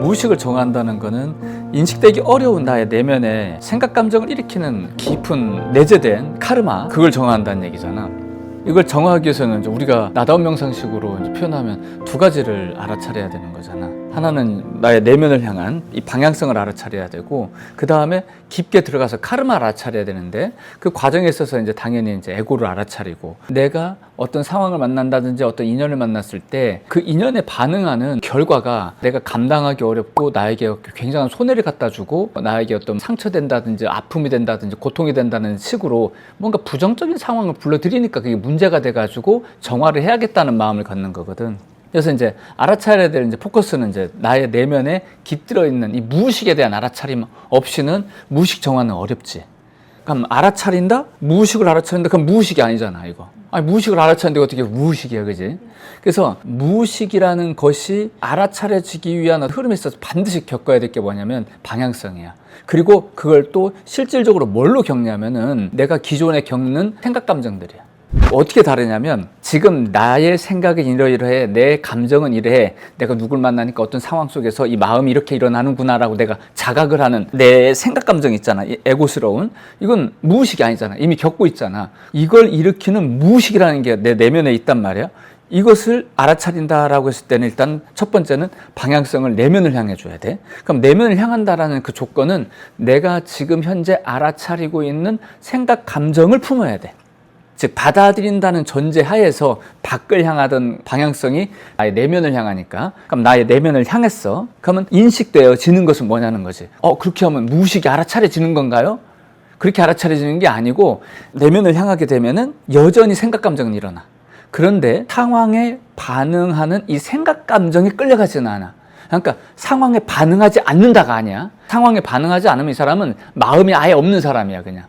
무의식을 정한다는 거는 인식되기 어려운 나의 내면에 생각 감정을 일으키는 깊은 내재된 카르마, 그걸 정한다는 얘기잖아. 이걸 정하기 위해서는 우리가 나다운 명상식으로 표현하면 두 가지를 알아차려야 되는 거잖아. 하나는 나의 내면을 향한 이 방향성을 알아차려야 되고, 그 다음에 깊게 들어가서 카르마를 알아차려야 되는데, 그 과정에 있어서 당연히 에고를 알아차리고, 내가 어떤 상황을 만난다든지 어떤 인연을 만났을 때 그 인연에 반응하는 결과가 내가 감당하기 어렵고 나에게 굉장한 손해를 갖다 주고 나에게 어떤 상처된다든지 아픔이 된다든지 고통이 된다는 식으로 뭔가 부정적인 상황을 불러들이니까 그게 문제가 돼가지고 정화를 해야겠다는 마음을 갖는 거거든. 그래서 알아차려야 될 포커스는 나의 내면에 깃들어 있는 이 무의식에 대한 알아차림 없이는 무의식 정화는 어렵지. 그럼 알아차린다? 무의식을 알아차린다? 그럼 무의식이 아니잖아, 이거. 아니, 무의식을 알아차리는데 어떻게 무의식이야, 그지? 그래서 무의식이라는 것이 알아차려지기 위한 흐름에 있어서 반드시 겪어야 될 게 뭐냐면 방향성이야. 그리고 그걸 또 실질적으로 뭘로 겪냐면은 내가 기존에 겪는 생각 감정들이야. 어떻게 다르냐면, 지금 나의 생각은 이러이러해, 내 감정은 이래해, 내가 누굴 만나니까 어떤 상황 속에서 이 마음이 이렇게 일어나는구나 라고 내가 자각을 하는 내 생각 감정 있잖아, 이 에고스러운, 이건 무의식이 아니잖아. 이미 겪고 있잖아. 이걸 일으키는 무의식이라는 게 내 내면에 있단 말이야. 이것을 알아차린다라고 했을 때는 일단 첫 번째는 방향성을 내면을 향해 줘야 돼. 그럼 내면을 향한다라는 그 조건은 내가 지금 현재 알아차리고 있는 생각 감정을 품어야 돼. 즉 받아들인다는 전제 하에서 밖을 향하던 방향성이 나의 내면을 향하니까, 그럼 나의 내면을 향했어. 그러면 인식되어지는 것은 뭐냐는 거지. 그렇게 하면 무의식이 알아차려지는 건가요? 그렇게 알아차려지는 게 아니고, 내면을 향하게 되면은 여전히 생각 감정은 일어나. 그런데 상황에 반응하는 이 생각 감정이 끌려가지는 않아. 그러니까 상황에 반응하지 않는다가 아니야. 상황에 반응하지 않으면 이 사람은 마음이 아예 없는 사람이야, 그냥.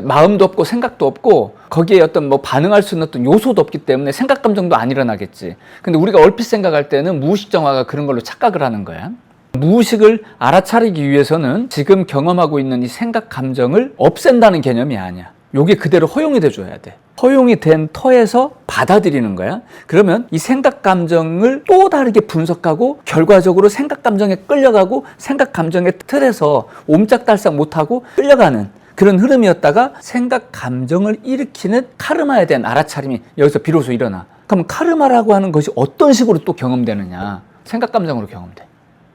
마음도 없고 생각도 없고 거기에 어떤 반응할 수 있는 어떤 요소도 없기 때문에 생각 감정도 안 일어나겠지. 근데 우리가 얼핏 생각할 때는 무의식 정화가 그런 걸로 착각을 하는 거야. 무의식을 알아차리기 위해서는 지금 경험하고 있는 이 생각 감정을 없앤다는 개념이 아니야. 요게 그대로 허용이 돼줘야 돼. 허용이 된 터에서 받아들이는 거야. 그러면 이 생각 감정을 또 다르게 분석하고 결과적으로 생각 감정에 끌려가고 생각 감정의 틀에서 옴짝달싹 못하고 끌려가는 그런 흐름이었다가 생각 감정을 일으키는 카르마에 대한 알아차림이 여기서 비로소 일어나. 그럼 카르마라고 하는 것이 어떤 식으로 또 경험되느냐? 생각 감정으로 경험돼.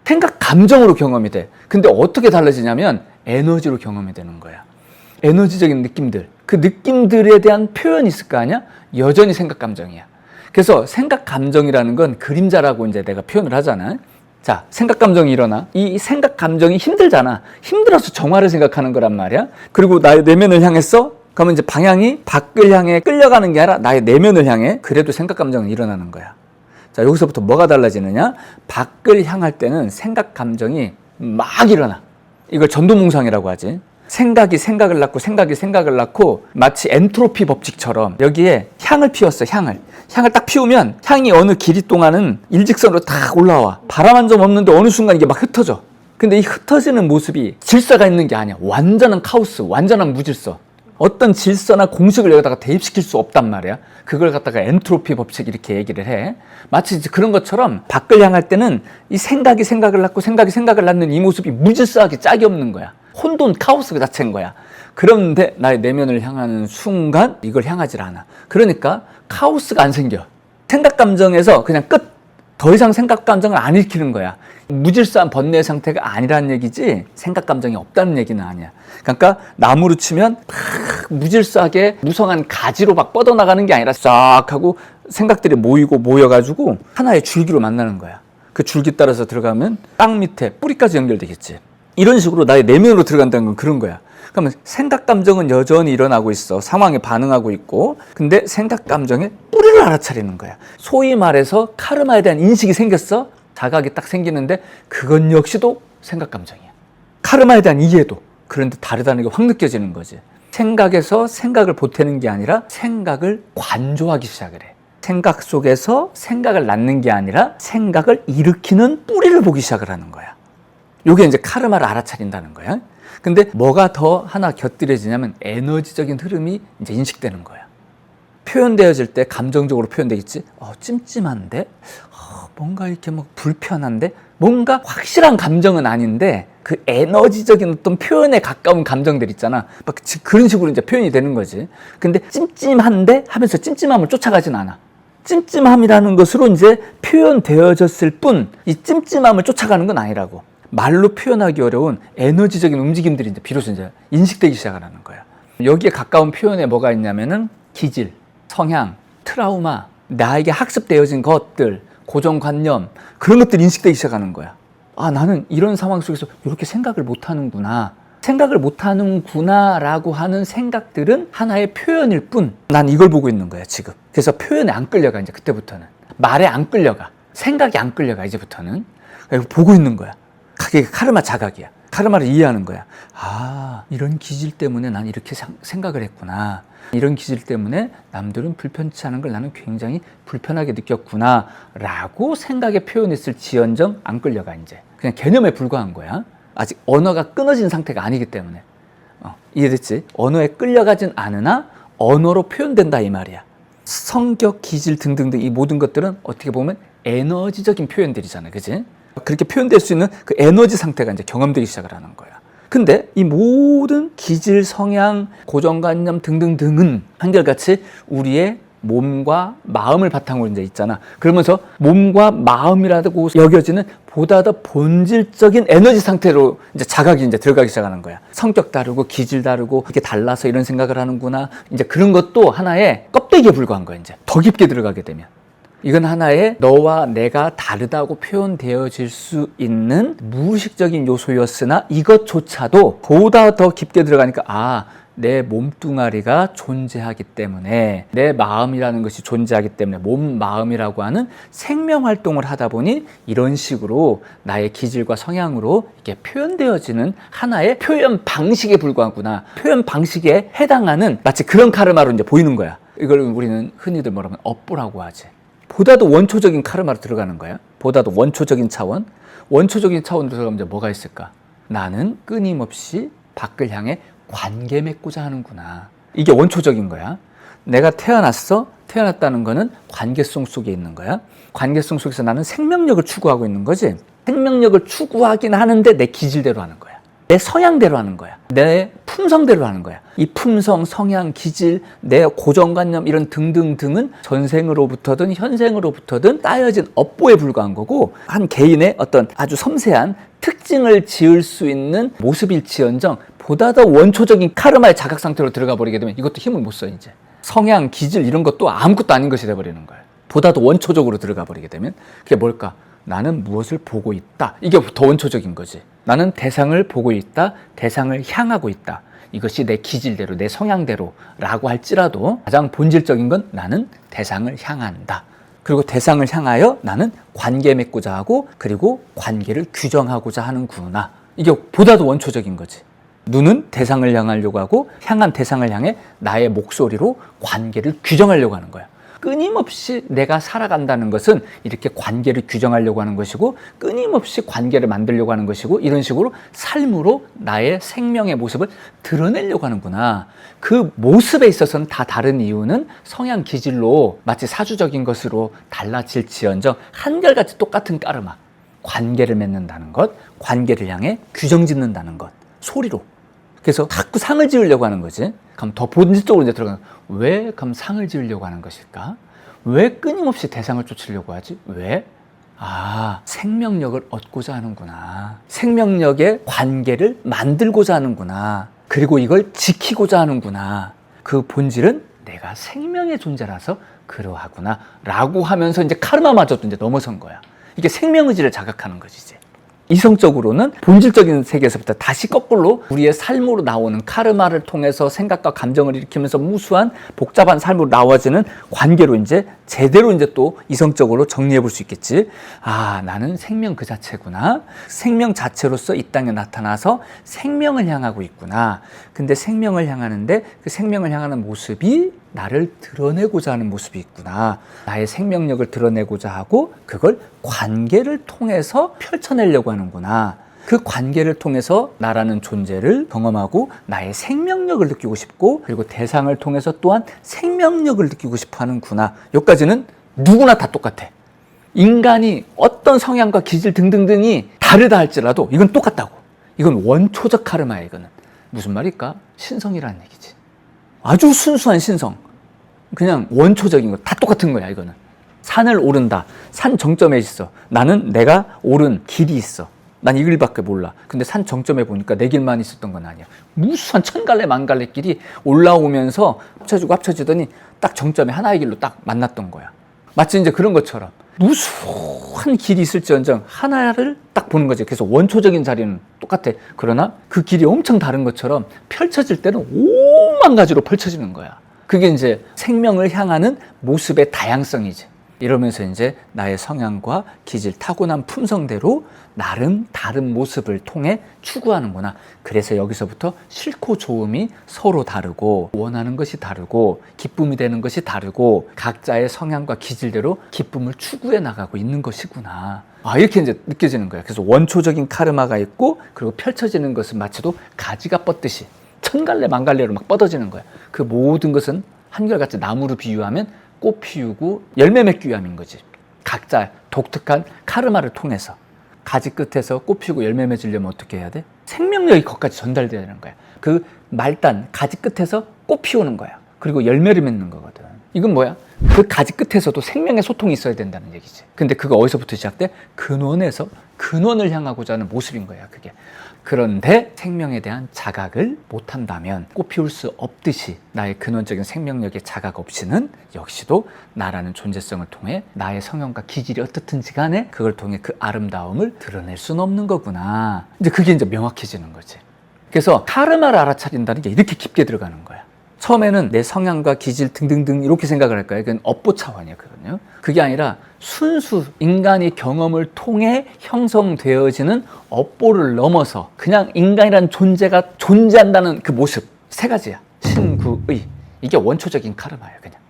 생각 감정으로 경험이 돼. 근데 어떻게 달라지냐면 에너지로 경험이 되는 거야. 에너지적인 느낌들. 그 느낌들에 대한 표현이 있을 거 아니야? 여전히 생각 감정이야. 그래서 생각 감정이라는 건 그림자라고 내가 표현을 하잖아. 자, 생각 감정이 일어나. 이 생각 감정이 힘들잖아. 힘들어서 정화를 생각하는 거란 말이야. 그리고 나의 내면을 향했어? 그러면 방향이 밖을 향해 끌려가는 게 아니라 나의 내면을 향해. 그래도 생각 감정은 일어나는 거야. 자, 여기서부터 뭐가 달라지느냐? 밖을 향할 때는 생각 감정이 막 일어나. 이걸 전도몽상이라고 하지. 생각이 생각을 낳고 생각이 생각을 낳고 마치 엔트로피 법칙처럼 여기에 향을 피웠어. 향을 딱 피우면 향이 어느 길이 동안은 일직선으로 딱 올라와. 바람 한 점 없는데 어느 순간 이게 막 흩어져. 근데 이 흩어지는 모습이 질서가 있는 게 아니야. 완전한 카오스, 완전한 무질서. 어떤 질서나 공식을 여기다가 대입시킬 수 없단 말이야. 그걸 갖다가 엔트로피 법칙 이렇게 얘기를 해. 마치 그런 것처럼 밖을 향할 때는 이 생각이 생각을 낳고 생각이 생각을 낳는 이 모습이 무질서하게 짝이 없는 거야. 혼돈, 카오스 그 자체인 거야. 그런데 나의 내면을 향하는 순간 이걸 향하질 않아. 그러니까 카오스가 안 생겨. 생각 감정에서 그냥 끝. 더 이상 생각 감정을 안 일으키는 거야. 무질서한 번뇌의 상태가 아니라는 얘기지 생각 감정이 없다는 얘기는 아니야. 그러니까 나무로 치면 막 무질서하게 무성한 가지로 막 뻗어나가는 게 아니라 싹 하고 생각들이 모여가지고 하나의 줄기로 만나는 거야. 그 줄기 따라서 들어가면 땅 밑에 뿌리까지 연결되겠지. 이런 식으로 나의 내면으로 들어간다는 건 그런 거야. 그러면 생각 감정은 여전히 일어나고 있어. 상황에 반응하고 있고. 근데 생각 감정의 뿌리를 알아차리는 거야. 소위 말해서 카르마에 대한 인식이 생겼어. 자각이 딱 생기는데 그건 역시도 생각 감정이야. 카르마에 대한 이해도. 그런데 다르다는 게 확 느껴지는 거지. 생각에서 생각을 보태는 게 아니라 생각을 관조하기 시작을 해. 생각 속에서 생각을 낳는 게 아니라 생각을 일으키는 뿌리를 보기 시작을 하는 거야. 이게 카르마를 알아차린다는 거야. 근데 뭐가 더 하나 곁들여지냐면 에너지적인 흐름이 인식되는 거야. 표현되어질 때 감정적으로 표현되겠지. 찜찜한데? 뭔가 이렇게 불편한데? 뭔가 확실한 감정은 아닌데 그 에너지적인 어떤 표현에 가까운 감정들 있잖아. 막 그런 식으로 이제 표현이 되는 거지. 근데 찜찜한데 하면서 찜찜함을 쫓아가진 않아. 찜찜함이라는 것으로 이제 표현되어졌을 뿐 이 찜찜함을 쫓아가는 건 아니라고. 말로 표현하기 어려운 에너지적인 움직임들이 이제 비로소 이제 인식되기 시작하는 거야. 여기에 가까운 표현에 뭐가 있냐면은 기질, 성향, 트라우마, 나에게 학습되어진 것들, 고정관념, 그런 것들이 인식되기 시작하는 거야. 아, 나는 이런 상황 속에서 이렇게 생각을 못하는구나. 생각을 못하는구나 라고 하는 생각들은 하나의 표현일 뿐 난 이걸 보고 있는 거야 지금. 그래서 표현에 안 끌려가. 이제 그때부터는 말에 안 끌려가. 생각이 안 끌려가. 이제부터는 보고 있는 거야. 그게 카르마 자각이야. 카르마를 이해하는 거야. 아, 이런 기질 때문에 난 이렇게 생각을 했구나. 이런 기질 때문에 남들은 불편치 않은 걸 나는 굉장히 불편하게 느꼈구나 라고 생각에 표현했을 지언정 안 끌려가. 이제 그냥 개념에 불과한 거야. 아직 언어가 끊어진 상태가 아니기 때문에. 이해됐지? 언어에 끌려가진 않으나 언어로 표현된다 이 말이야. 성격, 기질 등등등 이 모든 것들은 어떻게 보면 에너지적인 표현들이잖아. 그치? 그렇게 표현될 수 있는 그 에너지 상태가 이제 경험되기 시작을 하는 거야. 근데 이 모든 기질, 성향, 고정관념 등등등은 한결같이 우리의 몸과 마음을 바탕으로 이제 있잖아. 그러면서 몸과 마음이라고 여겨지는 보다 더 본질적인 에너지 상태로 이제 자각이 이제 들어가기 시작하는 거야. 성격 다르고 기질 다르고 이게 달라서 이런 생각을 하는구나. 이제 그런 것도 하나의 껍데기에 불과한 거야. 이제 더 깊게 들어가게 되면. 이건 하나의 너와 내가 다르다고 표현되어질 수 있는 무의식적인 요소였으나 이것조차도 보다 더 깊게 들어가니까 아, 내 몸뚱아리가 존재하기 때문에 내 마음이라는 것이 존재하기 때문에 몸, 마음이라고 하는 생명활동을 하다 보니 이런 식으로 나의 기질과 성향으로 이렇게 표현되어지는 하나의 표현 방식에 불과하구나. 표현 방식에 해당하는 마치 그런 카르마로 이제 보이는 거야. 이걸 우리는 흔히들 뭐라면 업보라고 하지. 보다도 원초적인 카르마로 들어가는 거야. 보다도 원초적인 차원. 원초적인 차원으로 들어가면 이제 뭐가 있을까? 나는 끊임없이 밖을 향해 관계 맺고자 하는구나. 이게 원초적인 거야. 내가 태어났어. 태어났다는 거는 관계성 속에 있는 거야. 관계성 속에서 나는 생명력을 추구하고 있는 거지. 생명력을 추구하긴 하는데 내 기질대로 하는 거야. 내 성향대로 하는 거야. 내 품성대로 하는 거야. 이 품성, 성향, 기질, 내 고정관념 이런 등등등은 전생으로부터든 현생으로부터든 따여진 업보에 불과한 거고 한 개인의 어떤 아주 섬세한 특징을 지을 수 있는 모습일지언정 보다 더 원초적인 카르마의 자각 상태로 들어가 버리게 되면 이것도 힘을 못 써. 이제 성향, 기질 이런 것도 아무것도 아닌 것이 돼버리는 거예요. 보다 더 원초적으로 들어가 버리게 되면 그게 뭘까? 나는 무엇을 보고 있다. 이게 더 원초적인 거지. 나는 대상을 보고 있다. 대상을 향하고 있다. 이것이 내 기질대로, 내 성향대로 라고 할지라도 가장 본질적인 건 나는 대상을 향한다. 그리고 대상을 향하여 나는 관계 맺고자 하고 그리고 관계를 규정하고자 하는구나. 이게 보다도 원초적인 거지. 눈은 대상을 향하려고 하고 향한 대상을 향해 나의 목소리로 관계를 규정하려고 하는 거야. 끊임없이 내가 살아간다는 것은 이렇게 관계를 규정하려고 하는 것이고 끊임없이 관계를 만들려고 하는 것이고 이런 식으로 삶으로 나의 생명의 모습을 드러내려고 하는구나. 그 모습에 있어서는 다 다른 이유는 성향 기질로 마치 사주적인 것으로 달라질지언정 한결같이 똑같은 까르마. 관계를 맺는다는 것, 관계를 향해 규정 짓는다는 것, 소리로. 그래서 자꾸 상을 지으려고 하는 거지. 그럼 더 본질적으로 이제 들어가는 왜 그럼 상을 지으려고 하는 것일까? 왜 끊임없이 대상을 쫓으려고 하지? 왜? 아, 생명력을 얻고자 하는구나. 생명력의 관계를 만들고자 하는구나. 그리고 이걸 지키고자 하는구나. 그 본질은 내가 생명의 존재라서 그러하구나. 라고 하면서 이제 카르마마저도 이제 넘어선 거야. 이게 생명의지를 자각하는 거지, 이제. 이성적으로는 본질적인 세계에서부터 다시 거꾸로 우리의 삶으로 나오는 카르마를 통해서 생각과 감정을 일으키면서 무수한 복잡한 삶으로 나와지는 관계로 이제 제대로 이제 또 이성적으로 정리해 볼 수 있겠지. 아, 나는 생명 그 자체구나. 생명 자체로서 이 땅에 나타나서 생명을 향하고 있구나. 근데 생명을 향하는데 그 생명을 향하는 모습이 나를 드러내고자 하는 모습이 있구나. 나의 생명력을 드러내고자 하고 그걸 관계를 통해서 펼쳐내려고 하는구나. 그 관계를 통해서 나라는 존재를 경험하고 나의 생명력을 느끼고 싶고 그리고 대상을 통해서 또한 생명력을 느끼고 싶어 하는구나. 여기까지는 누구나 다 똑같아. 인간이 어떤 성향과 기질 등등등이 다르다 할지라도 이건 똑같다고. 이건 원초적 카르마야. 이거는 무슨 말일까? 신성이라는 얘기지. 아주 순수한 신성. 그냥 원초적인 거 다 똑같은 거야. 이거는 산을 오른다. 산 정점에 있어. 나는 내가 오른 길이 있어. 난 이 길밖에 몰라. 근데 산 정점에 보니까 내 길만 있었던 건 아니야. 무수한 천갈래 만갈래 길이 올라오면서 합쳐지더니 딱 정점에 하나의 길로 딱 만났던 거야. 마치 이제 그런 것처럼 무수한 길이 있을지언정 하나를 딱 보는 거지. 그래서 원초적인 자리는 똑같아. 그러나 그 길이 엄청 다른 것처럼 펼쳐질 때는 오만 가지로 펼쳐지는 거야. 그게 이제 생명을 향하는 모습의 다양성이지. 이러면서 이제 나의 성향과 기질, 타고난 품성대로 나름 다른 모습을 통해 추구하는구나. 그래서 여기서부터 싫고 좋음이 서로 다르고, 원하는 것이 다르고, 기쁨이 되는 것이 다르고, 각자의 성향과 기질대로 기쁨을 추구해 나가고 있는 것이구나. 이렇게 이제 느껴지는 거야. 그래서 원초적인 카르마가 있고, 그리고 펼쳐지는 것은 마치도 가지가 뻗듯이 천갈래 만갈래로 막 뻗어지는 거야. 그 모든 것은 한결같이 나무로 비유하면 꽃 피우고 열매 맺기 위함인 거지. 각자 독특한 카르마를 통해서 가지 끝에서 꽃 피우고 열매 맺으려면 어떻게 해야 돼? 생명력이 거기까지 전달돼야 되는 거야. 그 말단 가지 끝에서 꽃 피우는 거야. 그리고 열매를 맺는 거거든. 이건 뭐야? 그 가지 끝에서도 생명의 소통이 있어야 된다는 얘기지. 근데 그거 어디서부터 시작돼? 근원에서 근원을 향하고자 하는 모습인 거야. 그게. 그런데 생명에 대한 자각을 못한다면 꽃 피울 수 없듯이 나의 근원적인 생명력의 자각 없이는 역시도 나라는 존재성을 통해 나의 성향과 기질이 어떻든지 간에 그걸 통해 그 아름다움을 드러낼 수는 없는 거구나. 이제 그게 이제 명확해지는 거지. 그래서 카르마를 알아차린다는 게 이렇게 깊게 들어가는 거야. 처음에는 내 성향과 기질 등등등 이렇게 생각을 할 거야. 그건 업보 차원이거든요. 그게 아니라 순수 인간의 경험을 통해 형성되어지는 업보를 넘어서 그냥 인간이라는 존재가 존재한다는 그 모습. 세 가지야. 신구의. 이게 원초적인 카르마예요. 그냥.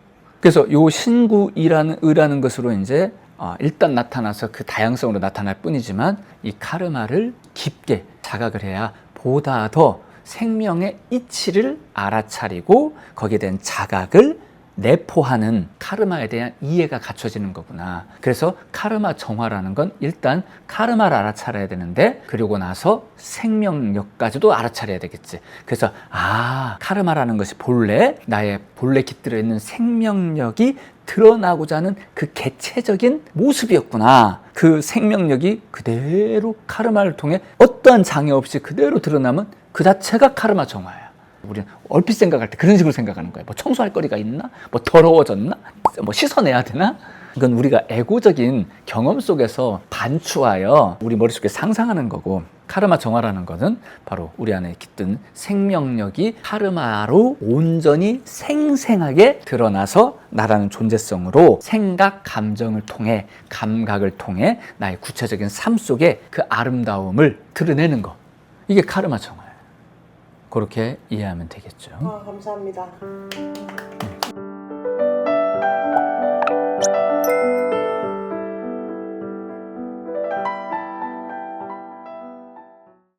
그래서 요 신구이라는 의라는 것으로 이제 일단 나타나서 그 다양성으로 나타날 뿐이지만 이 카르마를 깊게 자각을 해야 보다 더 생명의 이치를 알아차리고 거기에 대한 자각을 내포하는 카르마에 대한 이해가 갖춰지는 거구나. 그래서 카르마 정화라는 건 일단 카르마를 알아차려야 되는데 그리고 나서 생명력까지도 알아차려야 되겠지. 그래서 카르마라는 것이 본래 나의 본래 깃들어 있는 생명력이 드러나고자 하는 그 개체적인 모습이었구나. 그 생명력이 그대로 카르마를 통해 어떠한 장애 없이 그대로 드러나면 그 자체가 카르마 정화야. 우리는 얼핏 생각할 때 그런 식으로 생각하는 거야. 뭐 청소할 거리가 있나? 뭐 더러워졌나? 뭐 씻어내야 되나? 이건 우리가 에고적인 경험 속에서 반추하여 우리 머릿속에 상상하는 거고, 카르마 정화라는 것은 바로 우리 안에 깃든 생명력이 카르마로 온전히 생생하게 드러나서 나라는 존재성으로 생각, 감정을 통해, 감각을 통해 나의 구체적인 삶 속에 그 아름다움을 드러내는 거. 이게 카르마 정화예요. 그렇게 이해하면 되겠죠. 감사합니다.